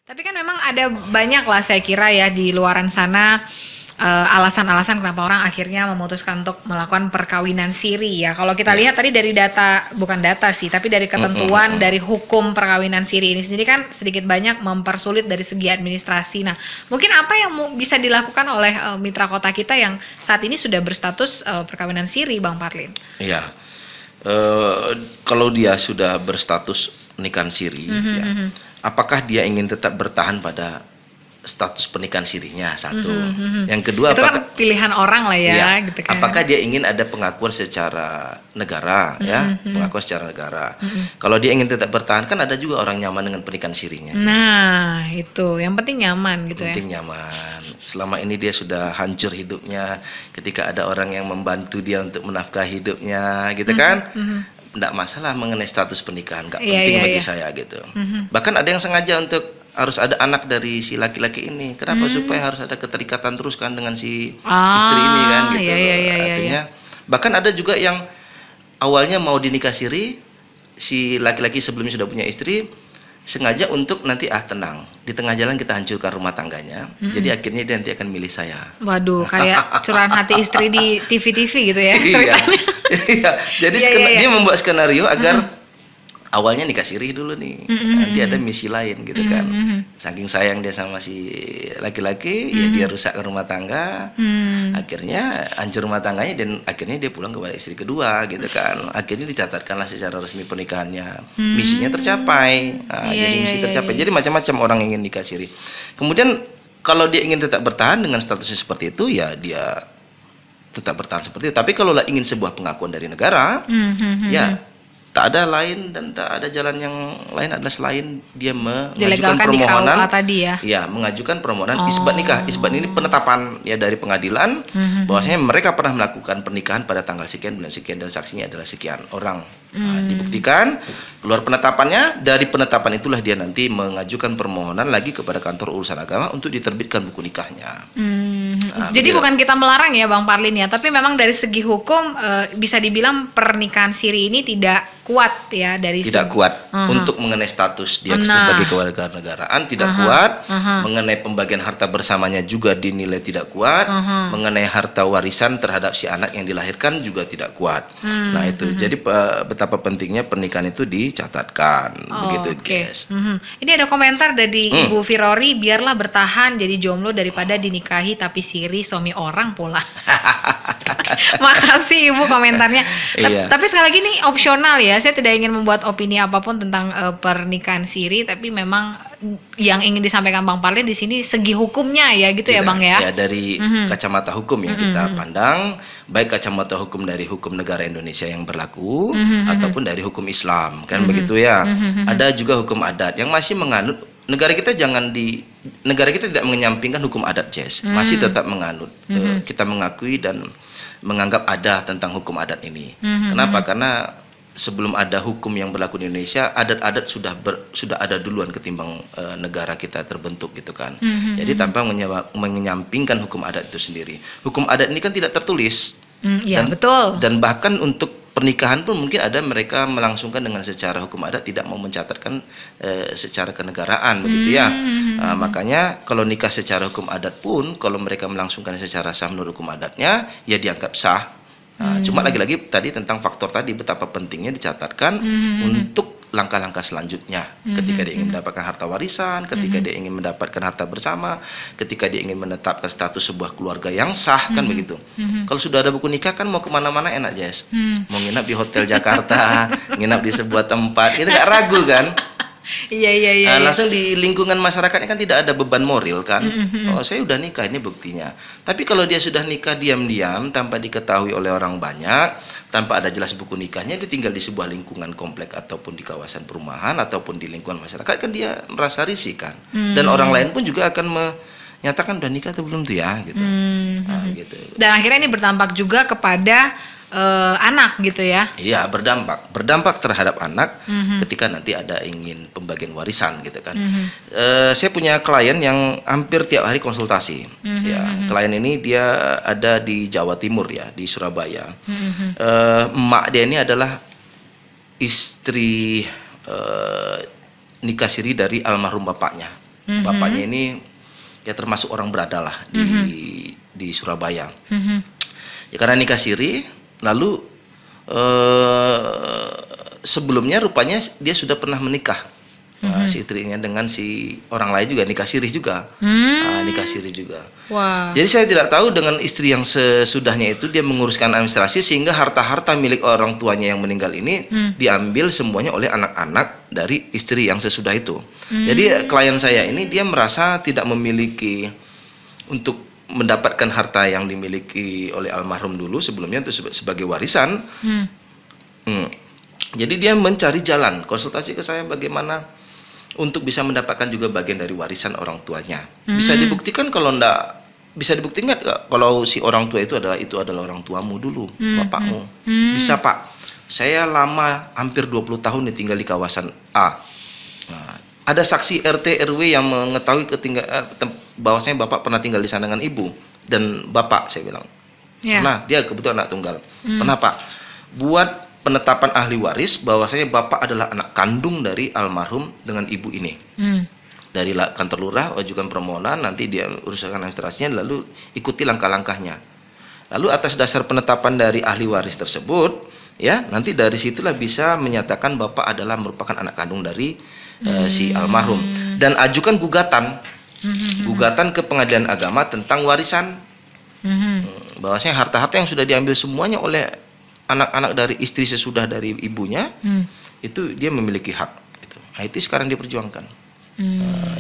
Tapi kan memang ada banyak lah saya kira ya di luaran sana alasan-alasan kenapa orang akhirnya memutuskan untuk melakukan perkawinan siri ya. Kalau kita lihat tadi dari data, bukan data sih, tapi dari ketentuan dari hukum perkawinan siri ini sendiri kan sedikit banyak mempersulit dari segi administrasi. Nah, mungkin apa yang bisa dilakukan oleh mitra kota kita yang saat ini sudah berstatus perkawinan siri, Bang Parlin? Iya, kalau dia sudah berstatus pernikahan siri, ya, apakah dia ingin tetap bertahan pada status pernikahan sirinya? Satu. Yang kedua, itu apakah kan pilihan orang lah ya, iya, gitu kan. apakah dia ingin ada pengakuan secara negara, ya, pengakuan secara negara. Kalau dia ingin tetap bertahan, kan ada juga orang nyaman dengan pernikahan sirinya. Nah, itu yang penting nyaman gitu Penting nyaman. Selama ini dia sudah hancur hidupnya, ketika ada orang yang membantu dia untuk menafkahi hidupnya, gitu kan? Enggak masalah mengenai status pernikahan, nggak penting bagi saya gitu. Bahkan ada yang sengaja untuk harus ada anak dari si laki-laki ini. Kenapa? Supaya harus ada keterikatan terus kan dengan si istri ini kan gitu. Artinya bahkan ada juga yang awalnya mau dinikah siri, si laki-laki sebelumnya sudah punya istri, sengaja untuk nanti tenang, di tengah jalan kita hancurkan rumah tangganya. Jadi akhirnya dia nanti akan milih saya. Waduh, kayak curahan hati istri di TV-TV gitu ya Iya. ceritanya. Iya. Jadi dia membuat skenario agar awalnya nikah siri dulu nih, nanti ada misi lain gitu kan. Saking sayang dia sama si laki-laki, ya dia rusakkan rumah tangga, akhirnya hancur rumah tangganya dan akhirnya dia pulang kepada istri kedua gitu kan. Akhirnya dicatatkanlah secara resmi pernikahannya, misinya tercapai. Jadi misi tercapai. Jadi macam-macam orang ingin nikah siri. Kemudian kalau dia ingin tetap bertahan dengan statusnya seperti itu, ya dia tetap bertahan seperti itu. Tapi kalau ingin sebuah pengakuan dari negara, ya tak ada lain dan tak ada jalan yang lain adalah selain dia mengajukan permohonan tadi ya. Ya, mengajukan permohonan isbat nikah. Isbat ini penetapan ya dari pengadilan bahwasanya mereka pernah melakukan pernikahan pada tanggal sekian bulan sekian dan saksinya adalah sekian orang. Dibuktikan, keluar penetapannya, dari penetapan itulah dia nanti mengajukan permohonan lagi kepada kantor urusan agama untuk diterbitkan buku nikahnya. Jadi bukan kita melarang ya Bang Parlin ya, tapi memang dari segi hukum bisa dibilang pernikahan siri ini tidak kuat ya dari tidak kuat untuk mengenai status dia sebagai kewarganegaraan, tidak kuat mengenai pembagian harta bersamanya juga dinilai tidak kuat, mengenai harta warisan terhadap si anak yang dilahirkan juga tidak kuat. Nah itu jadi betapa pentingnya pernikahan itu dicatatkan begitu guys. Ini ada komentar dari Ibu Virori, biarlah bertahan jadi jomblo daripada dinikahi tapi siri suami orang pula. Makasih Ibu komentarnya. Tapi sekali lagi ini opsional ya. Saya tidak ingin membuat opini apapun tentang pernikahan siri, tapi memang yang ingin disampaikan Bang Parlin di sini segi hukumnya ya gitu ya Bang ya. Ya dari kacamata hukum yang kita pandang, baik kacamata hukum dari hukum negara Indonesia yang berlaku ataupun dari hukum Islam kan begitu ya. Ada juga hukum adat yang masih menganut. Negara kita negara kita tidak menyampingkan hukum adat, Jess. Masih tetap menganut. Kita mengakui dan menganggap ada tentang hukum adat ini. Kenapa? Karena sebelum ada hukum yang berlaku di Indonesia, adat-adat sudah ada duluan ketimbang negara kita terbentuk gitu kan. Jadi tanpa menyampingkan hukum adat itu sendiri. Hukum adat ini kan tidak tertulis. Betul. Dan bahkan untuk pernikahan pun mungkin ada mereka melangsungkan dengan secara hukum adat, tidak mau mencatatkan secara kenegaraan begitu ya. Makanya kalau nikah secara hukum adat pun kalau mereka melangsungkan secara sah menurut hukum adatnya ya dianggap sah. Cuma lagi-lagi tadi tentang faktor tadi betapa pentingnya dicatatkan untuk langkah-langkah selanjutnya ketika dia ingin mendapatkan harta warisan, ketika dia ingin mendapatkan harta bersama, ketika dia ingin menetapkan status sebuah keluarga yang sah kan begitu. Kalau sudah ada buku nikah kan mau kemana-mana enak, Jess. Mau nginap di hotel Jakarta, nginap di sebuah tempat, kita nggak ragu kan. Iya. Langsung di lingkungan masyarakatnya kan tidak ada beban moral kan. Oh saya udah nikah, ini buktinya. Tapi kalau dia sudah nikah diam-diam tanpa diketahui oleh orang banyak, tanpa ada jelas buku nikahnya, dia tinggal di sebuah lingkungan komplek ataupun di kawasan perumahan ataupun di lingkungan masyarakat, kan dia merasa risih kan. Dan orang lain pun juga akan menyatakan udah nikah atau belum tuh ya gitu. Gitu. Dan akhirnya ini berdampak juga kepada anak gitu ya. Iya, berdampak terhadap anak ketika nanti ada ingin pembagian warisan gitu kan. Saya punya klien yang hampir tiap hari konsultasi. Ya, klien ini dia ada di Jawa Timur ya, di Surabaya. Emak dia ini adalah istri nikah siri dari almarhum bapaknya. Bapaknya ini ya termasuk orang berada lah di Surabaya. Ya karena nikah siri, lalu sebelumnya rupanya dia sudah pernah menikah. Si istrinya dengan si orang lain juga nikah siri juga. Nikah siri juga. Wow. Jadi saya tidak tahu dengan istri yang sesudahnya itu dia menguruskan administrasi sehingga harta-harta milik orang tuanya yang meninggal ini diambil semuanya oleh anak-anak dari istri yang sesudah itu. Jadi klien saya ini dia merasa tidak memiliki untuk mendapatkan harta yang dimiliki oleh almarhum dulu sebelumnya itu sebagai warisan. Jadi dia mencari jalan, konsultasi ke saya bagaimana untuk bisa mendapatkan juga bagian dari warisan orang tuanya. Bisa dibuktikan kalau enggak, bisa dibuktikan nggak kalau si orang tua itu adalah orang tuamu dulu, bapakmu. Bisa Pak, saya lama hampir 20 tahun tinggal di kawasan A. Nah, ada saksi RT RW yang mengetahui bahwasanya bapak pernah tinggal di sana dengan ibu dan bapak, saya bilang. Pernah, dia kebetulan anak tunggal. Pernah Pak, buat penetapan ahli waris bahwasanya bapak adalah anak kandung dari almarhum dengan ibu ini. Dari kantor lurah ajukan permohonan, nanti dia uruskan administrasinya, lalu ikuti langkah-langkahnya. Lalu atas dasar penetapan dari ahli waris tersebut, ya nanti dari situlah bisa menyatakan bapak adalah merupakan anak kandung dari si almarhum dan ajukan gugatan ke pengadilan agama tentang warisan. Bahwasanya harta-harta yang sudah diambil semuanya oleh anak-anak dari istri sesudah dari ibunya itu dia memiliki hak gitu. Nah, itu sekarang diperjuangkan.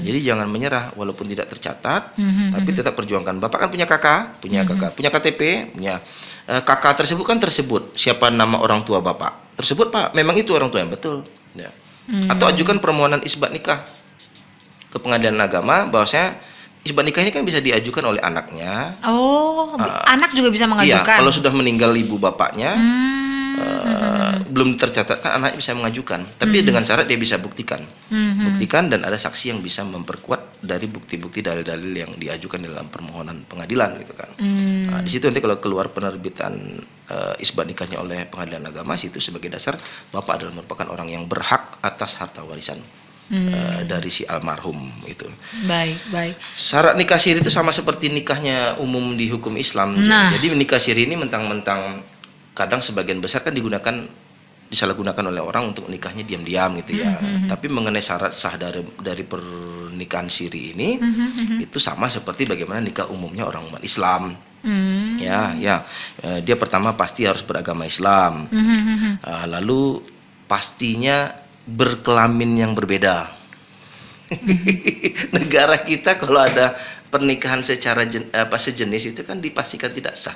Jadi jangan menyerah walaupun tidak tercatat, tapi tetap perjuangkan. Bapak kan punya kakak, punya KTP, punya kakak tersebut kan tersebut siapa nama orang tua bapak tersebut, Pak, memang itu orang tua yang betul. Ya. Atau ajukan permohonan isbat nikah ke pengadilan agama bahwasanya isbat nikah ini kan bisa diajukan oleh anaknya. Anak juga bisa mengajukan. Iya, kalau sudah meninggal ibu bapaknya, belum tercatatkan anaknya bisa mengajukan. Tapi dengan syarat dia bisa buktikan, dan ada saksi yang bisa memperkuat dari bukti-bukti dalil-dalil yang diajukan dalam permohonan pengadilan, gitu kan. Nah, di situ nanti kalau keluar penerbitan isbat nikahnya oleh pengadilan agama, situ sebagai dasar bapak adalah merupakan orang yang berhak atas harta warisan. Dari si almarhum itu. Baik. Syarat nikah siri itu sama seperti nikahnya umum di hukum Islam. Jadi nikah siri ini mentang-mentang kadang sebagian besar kan disalahgunakan oleh orang untuk nikahnya diam-diam gitu ya. Tapi mengenai syarat sah dari pernikahan siri ini itu sama seperti bagaimana nikah umumnya orang umat Islam. Dia pertama pasti harus beragama Islam. Lalu pastinya berkelamin yang berbeda. Negara kita kalau ada pernikahan secara sejenis itu kan dipastikan tidak sah.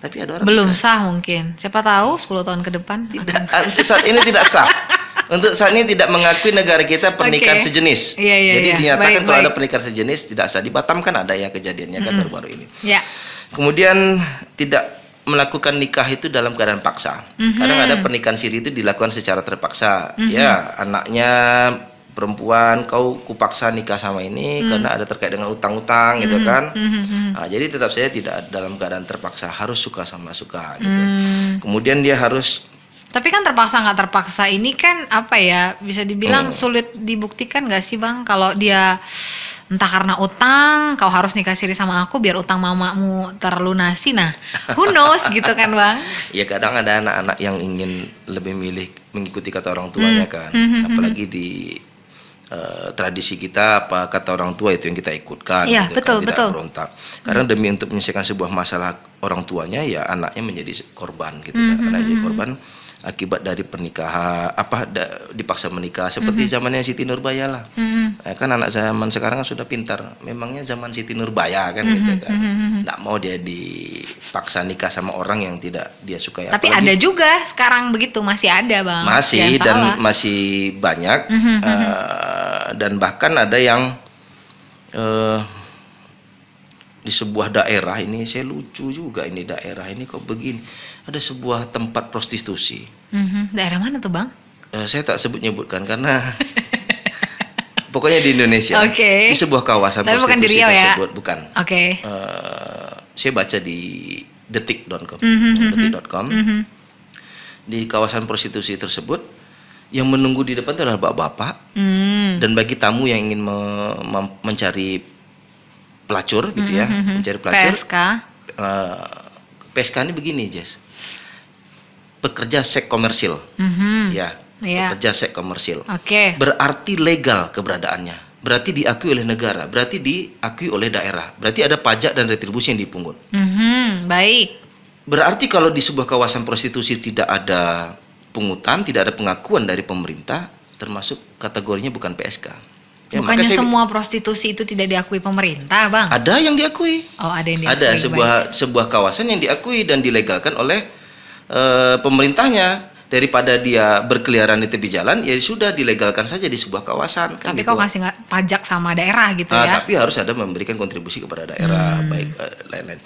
Tapi ada orang belum sah mungkin. Siapa tahu 10 tahun ke depan. Tidak, untuk saat ini tidak sah. Untuk saat ini tidak mengakui negara kita pernikahan sejenis. Jadi dinyatakan kalau ada pernikahan sejenis tidak sah. Di Batam kan ada ya kejadiannya kan baru-baru ini. Kemudian tidak melakukan nikah itu dalam keadaan paksa. Kadang ada pernikahan siri itu dilakukan secara terpaksa. Ya, anaknya perempuan, kau kupaksa nikah sama ini karena ada terkait dengan utang-utang gitu kan. Nah, jadi tetap saya tidak dalam keadaan terpaksa, harus suka sama suka gitu. Kemudian dia harus. Tapi kan terpaksa nggak terpaksa ini kan apa ya, bisa dibilang sulit dibuktikan nggak sih Bang, kalau dia entah karena utang, kau harus nikah siri sama aku biar utang mamamu terlunasi. Nah, who knows gitu kan Bang? Ya kadang ada anak-anak yang ingin lebih milih mengikuti kata orang tuanya kan. Apalagi di tradisi kita, apa kata orang tua itu yang kita ikutkan. Iya, gitu, betul, kan, tidak berontak. Karena demi untuk menyelesaikan sebuah masalah orang tuanya, ya anaknya menjadi korban gitu kan. Anaknya jadi korban akibat dari pernikahan, dipaksa menikah seperti zamannya Siti Nurbaya lah. Kan anak zaman sekarang kan sudah pintar. Memangnya zaman Siti Nurbaya kan gitu kan. Nggak mau dia dipaksa nikah sama orang yang tidak dia sukai. Tapi apalagi, ada juga sekarang begitu, masih ada Bang. Masih dan salah. Masih banyak. Dan bahkan ada yang di sebuah daerah ini, saya lucu juga ini daerah ini kok begini, ada sebuah tempat prostitusi. Daerah mana tuh Bang? Saya tak sebut-nyebutkan karena pokoknya di Indonesia. Di sebuah kawasan tapi prostitusi bukan di Riau tersebut, ya? Bukan. Saya baca di detik.com. Di kawasan prostitusi tersebut Yang menunggu di depan itu adalah bapak-bapak. Dan bagi tamu yang ingin mencari pelacur gitu ya, mencari pelacur. PSK. PSK ini begini, Jess. Pekerja seks komersil. Ya, pekerja seks komersil. Berarti legal keberadaannya. Berarti diakui oleh negara, berarti diakui oleh daerah, berarti ada pajak dan retribusi yang dipungut. Baik. Berarti kalau di sebuah kawasan prostitusi tidak ada pungutan, tidak ada pengakuan dari pemerintah, termasuk kategorinya bukan PSK. Ya, bukannya semua prostitusi itu tidak diakui pemerintah, Bang? Ada yang diakui. Oh, ada yang diakui. Ada sebuah kawasan yang diakui dan dilegalkan oleh pemerintahnya. Daripada dia berkeliaran di tepi jalan, ya sudah dilegalkan saja di sebuah kawasan. Tapi kok ngasih pajak sama daerah gitu ya? Tapi harus ada memberikan kontribusi kepada daerah, baik lain-lain.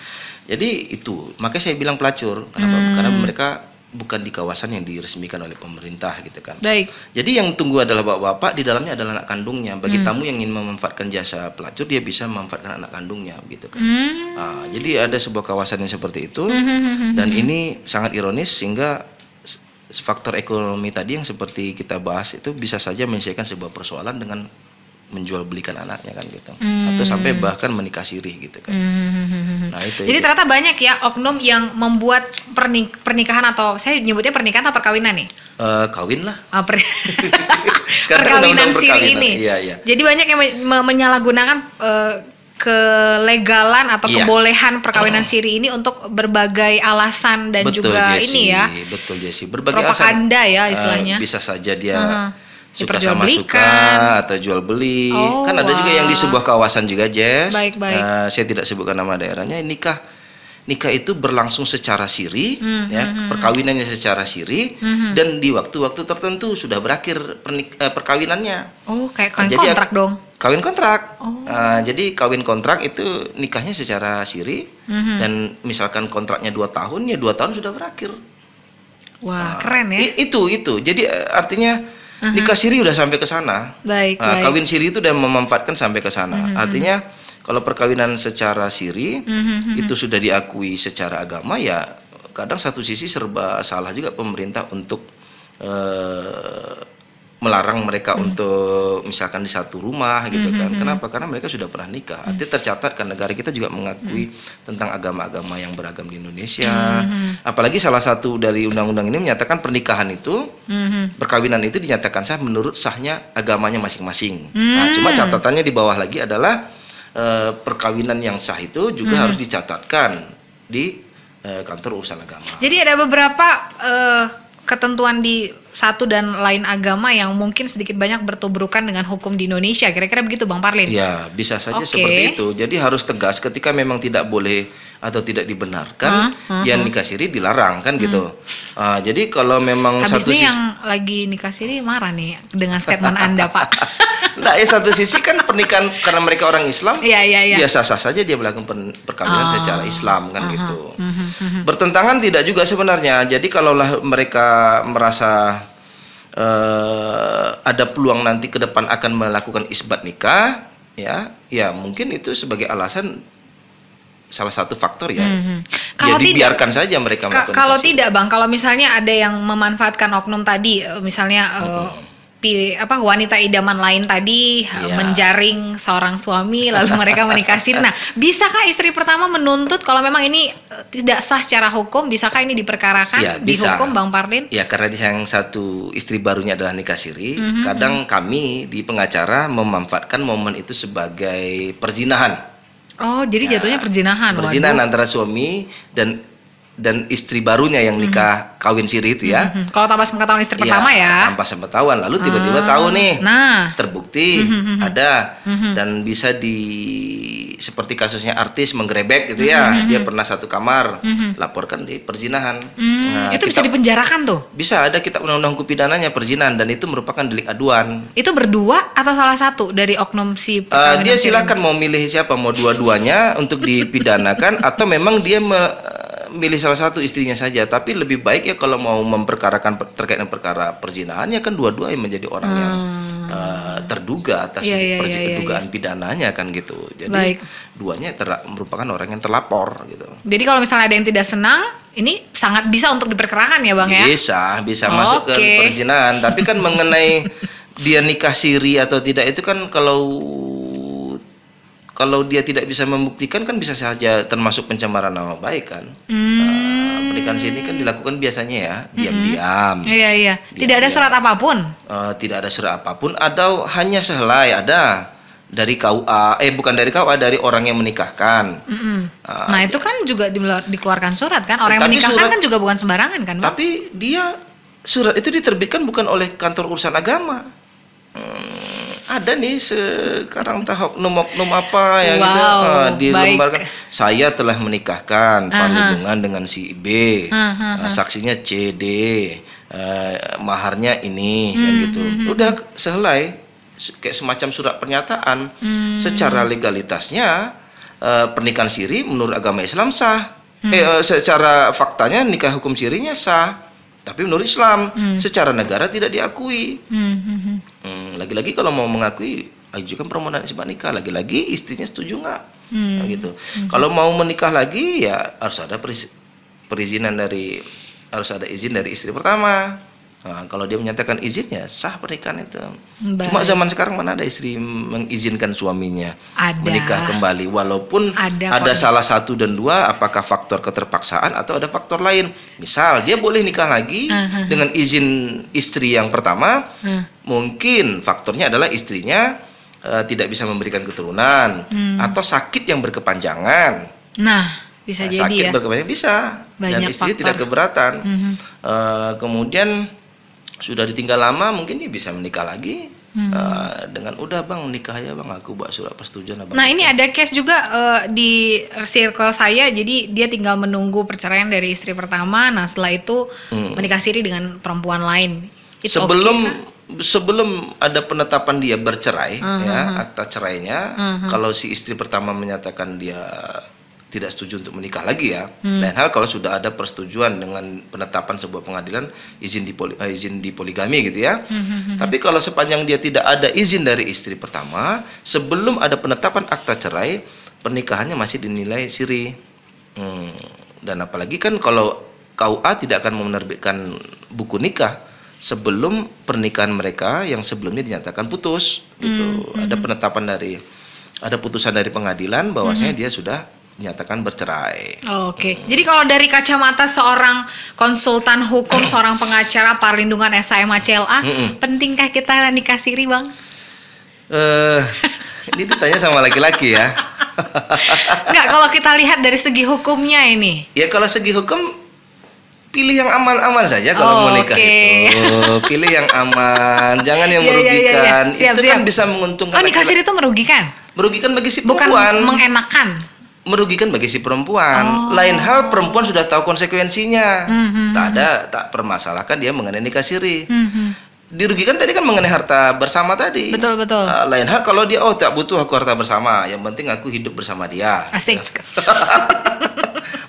Jadi itu, makanya saya bilang pelacur. Kenapa? Karena mereka bukan di kawasan yang diresmikan oleh pemerintah gitu kan. Baik. Jadi yang tunggu adalah bapak-bapak, di dalamnya adalah anak kandungnya. Bagi tamu yang ingin memanfaatkan jasa pelacur, dia bisa memanfaatkan anak kandungnya gitu kan. Jadi ada sebuah kawasan yang seperti itu, dan ini sangat ironis sehingga faktor ekonomi tadi yang seperti kita bahas itu bisa saja menyelesaikan sebuah persoalan dengan menjual belikan anaknya kan gitu, atau sampai bahkan menikah sirih gitu kan. Nah itu. Jadi ternyata banyak ya oknum yang membuat pernikahan, atau saya nyebutnya pernikahan atau perkawinan nih? Kawin lah. Perkawinan siri ini. Iya. Jadi banyak yang menyalahgunakan kelegalan atau kebolehan perkawinan siri ini untuk berbagai alasan dan betul, juga Jessie, ini ya. Betul, Jessie. Berbagai propaganda ya istilahnya. Bisa saja dia suka sama suka atau jual beli. Kan ada juga yang di sebuah kawasan juga, Jess. Baik. Saya tidak sebutkan nama daerahnya. Nikah itu berlangsung secara siri, ya, perkawinannya secara siri, dan di waktu-waktu tertentu sudah berakhir perkawinannya. Oh, kayak kawin kontrak dong. Kawin kontrak. Jadi kawin kontrak itu nikahnya secara siri, dan misalkan kontraknya 2 tahun, ya 2 tahun sudah berakhir. Wah, keren ya. Itu. Jadi artinya nikah siri udah sampai ke sana. Baik. Kawin siri itu udah memanfaatkan sampai ke sana. Artinya kalau perkawinan secara siri itu sudah diakui secara agama, ya kadang satu sisi serba salah juga pemerintah untuk melarang mereka untuk misalkan di satu rumah gitu kan. Kenapa? Karena mereka sudah pernah nikah. Artinya tercatat kan, negara kita juga mengakui tentang agama-agama yang beragam di Indonesia. Apalagi salah satu dari undang-undang ini menyatakan pernikahan itu, perkawinan itu dinyatakan sah menurut sahnya agamanya masing-masing. Nah, cuma catatannya di bawah lagi adalah perkawinan yang sah itu juga harus dicatatkan di kantor urusan agama. Jadi ada beberapa ketentuan di satu dan lain agama yang mungkin sedikit banyak bertubrukan dengan hukum di Indonesia, kira-kira begitu Bang Parlin? Ya, bisa saja seperti itu. Jadi harus tegas ketika memang tidak boleh atau tidak dibenarkan, ya nikah siri dilarang kan gitu. Jadi kalau memang habis satu ini sisi yang lagi nikah siri marah nih dengan statement Anda Pak. Nah, ya satu sisi kan pernikahan karena mereka orang Islam, ya sah-sah saja dia melakukan perkawinan secara Islam kan gitu. Bertentangan tidak juga sebenarnya. Jadi kalaulah mereka merasa ada peluang nanti ke depan akan melakukan isbat nikah, ya mungkin itu sebagai alasan salah satu faktor ya. Kalau ya dibiarkan saja mereka melakukan. Kalau tidak Bang, kalau misalnya ada yang memanfaatkan oknum tadi, misalnya wanita idaman lain tadi menjaring seorang suami lalu mereka menikah siri. Nah, bisakah istri pertama menuntut kalau memang ini tidak sah secara hukum, bisakah ini diperkarakan di hukum Bang Parlin? Ya, karena yang satu istri barunya adalah nikah siri, kadang kami di pengacara memanfaatkan momen itu sebagai perzinahan. Oh, jadi jatuhnya perzinahan. Perzinahan antara suami dan istri barunya yang nikah kawin siri itu ya. Kalau tanpa sepengetahuan istri pertama ya. Tanpa sepengetahuan, lalu tiba-tiba tahu nih. Nah, terbukti ada dan bisa seperti kasusnya artis menggerebek gitu ya. Dia pernah satu kamar, laporkan di perzinahan. Nah, itu bisa dipenjarakan tuh? Bisa, ada kitab undang-undang hukum pidananya perzinahan, dan itu merupakan delik aduan. Itu berdua atau salah satu dari oknum si dia silakan mau milih siapa, mau dua-duanya untuk dipidanakan atau memang dia milih salah satu istrinya saja. Tapi lebih baik ya kalau mau memperkarakan terkait dengan perkara perzinahan, ya kan dua-dua yang menjadi orang yang terduga atas dugaan pidananya kan gitu. Jadi duanya merupakan orang yang terlapor gitu. Jadi kalau misalnya ada yang tidak senang, ini sangat bisa untuk diperkerakan ya Bang ya? Bisa masuk ke perzinahan. Tapi kan mengenai dia nikah siri atau tidak itu kan kalau dia tidak bisa membuktikan kan bisa saja termasuk pencemaran nama baik kan. Pernikahan siri kan dilakukan biasanya ya diam-diam. Iya. Tidak ada surat apapun. Tidak ada surat apapun atau hanya sehelai ada dari KUA, bukan dari KUA, dari orang yang menikahkan. Nah itu kan juga dikeluarkan surat kan, orang yang menikahkan kan juga bukan sembarangan kan Bang? Tapi surat itu diterbitkan bukan oleh kantor urusan agama. Ada nih sekarang tahap oknum apa yang dilemparkan. Saya telah menikahkan hubungan dengan si B, saksinya C, D, maharnya ini, kan gitu. Udah sehelai, kayak semacam surat pernyataan. Secara legalitasnya pernikahan siri menurut agama Islam sah. Secara faktanya nikah hukum sirinya sah. Tapi menurut Islam, secara negara tidak diakui. Lagi-lagi kalau mau mengakui, ajukan permohonan isbat nikah. Lagi-lagi istrinya setuju nggak? Gitu. Kalau mau menikah lagi, ya harus ada harus ada izin dari istri pertama. Nah, kalau dia menyatakan izinnya sah pernikahan itu. Cuma zaman sekarang mana ada istri mengizinkan suaminya menikah kembali, walaupun ada salah satu dan dua, apakah faktor keterpaksaan atau ada faktor lain. Misal dia boleh nikah lagi dengan izin istri yang pertama, mungkin faktornya adalah istrinya tidak bisa memberikan keturunan atau sakit yang berkepanjangan. Nah, bisa jadi sakit ya. Berkepanjangan bisa. Dan istri tidak keberatan. Kemudian sudah ditinggal lama, mungkin dia bisa menikah lagi dengan udah Bang nikah ya Bang, aku buat surat persetujuan Abang. Nah ini ada case juga di circle saya, jadi dia tinggal menunggu perceraian dari istri pertama. Nah setelah itu menikah siri dengan perempuan lain. Sebelum ada penetapan dia bercerai, akta cerainya, kalau si istri pertama menyatakan dia tidak setuju untuk menikah lagi ya. Lain hal kalau sudah ada persetujuan dengan penetapan sebuah pengadilan izin di poligami gitu ya. Tapi kalau sepanjang dia tidak ada izin dari istri pertama, sebelum ada penetapan akta cerai, pernikahannya masih dinilai siri. Dan apalagi kan kalau KUA tidak akan menerbitkan buku nikah sebelum pernikahan mereka yang sebelumnya dinyatakan putus gitu. Ada putusan dari pengadilan bahwasanya dia sudah nyatakan bercerai. Jadi kalau dari kacamata seorang konsultan hukum, seorang pengacara perlindungan SHMA CLA, pentingkah kita nikah siri, Bang? Ini ditanya sama laki-laki ya. Enggak, kalau kita lihat dari segi hukumnya ini. Ya kalau segi hukum, pilih yang aman-aman saja kalau mau nikah itu. Pilih yang aman, jangan yang merugikan. Siap. Kan bisa menguntungkan. Nikah siri itu merugikan? Merugikan bagi si perempuan. Bukan mengenakan? Merugikan bagi si perempuan. Lain hal perempuan sudah tahu konsekuensinya. Tak permasalahkan dia mengenai nikah siri. Dirugikan tadi kan mengenai harta bersama tadi. Betul. Lain hal kalau dia tak butuh aku harta bersama, yang penting aku hidup bersama dia. Asik.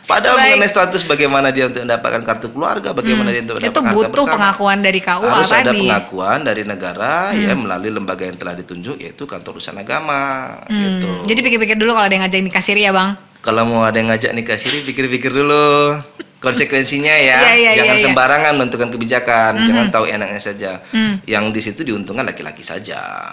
Padahal mengenai status bagaimana dia untuk mendapatkan kartu keluarga, bagaimana dia untuk mendapatkan harta bersama. Itu butuh pengakuan dari KUA harus tadi. Ada pengakuan dari negara ya melalui lembaga yang telah ditunjuk, yaitu kantor urusan agama gitu. Jadi pikir-pikir dulu kalau ada yang ngajak nikah siri ya Bang? Kalau mau ada yang ngajak nikah siri, pikir-pikir dulu konsekuensinya ya. Jangan sembarangan menentukan kebijakan, jangan tahu enaknya saja. Yang di situ diuntungkan laki-laki saja.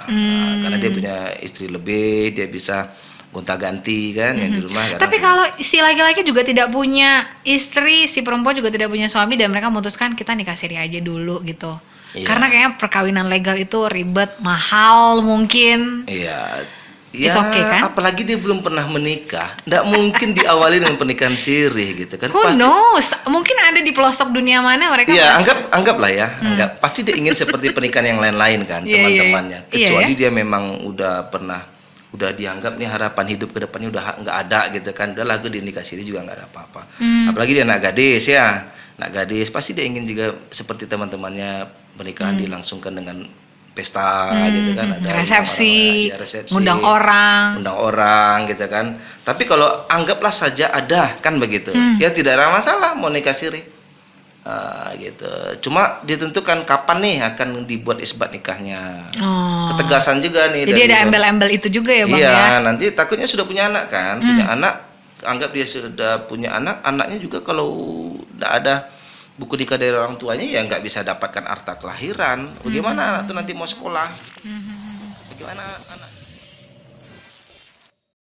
Karena dia punya istri lebih, dia bisa gonta-ganti kan yang di rumah. Tapi kalau si laki-laki juga tidak punya istri, si perempuan juga tidak punya suami, dan mereka memutuskan kita nikah siri aja dulu gitu. Karena kayaknya perkawinan legal itu ribet, mahal mungkin. Ya, kan? Apalagi dia belum pernah menikah, nggak mungkin diawali dengan pernikahan siri gitu kan. Who knows? Mungkin ada di pelosok dunia mana mereka. Ya, anggaplah ya, pasti dia ingin seperti pernikahan yang lain-lain kan, teman-temannya. Kecuali dia memang udah dianggap nih harapan hidup ke depannya udah nggak ada gitu kan. Udah lagu di nikah siri juga nggak ada apa-apa. Apalagi dia anak gadis pasti dia ingin juga seperti teman-temannya pernikahan dilangsungkan dengan pesta gitu kan, ada resepsi, ngundang orang gitu kan. Tapi kalau anggaplah saja ada kan begitu, ya tidak ada masalah mau nikah siri gitu. Cuma ditentukan kapan nih akan dibuat isbat nikahnya. Ketegasan juga nih. Jadi ada embel-embel itu juga ya Bang ya. Nanti takutnya sudah punya anak kan, punya anak anggap dia sudah punya anak, anaknya juga kalau tidak ada buku nikah dari orang tuanya ya nggak bisa dapatkan akta kelahiran. Bagaimana anak itu nanti mau sekolah? Bagaimana anak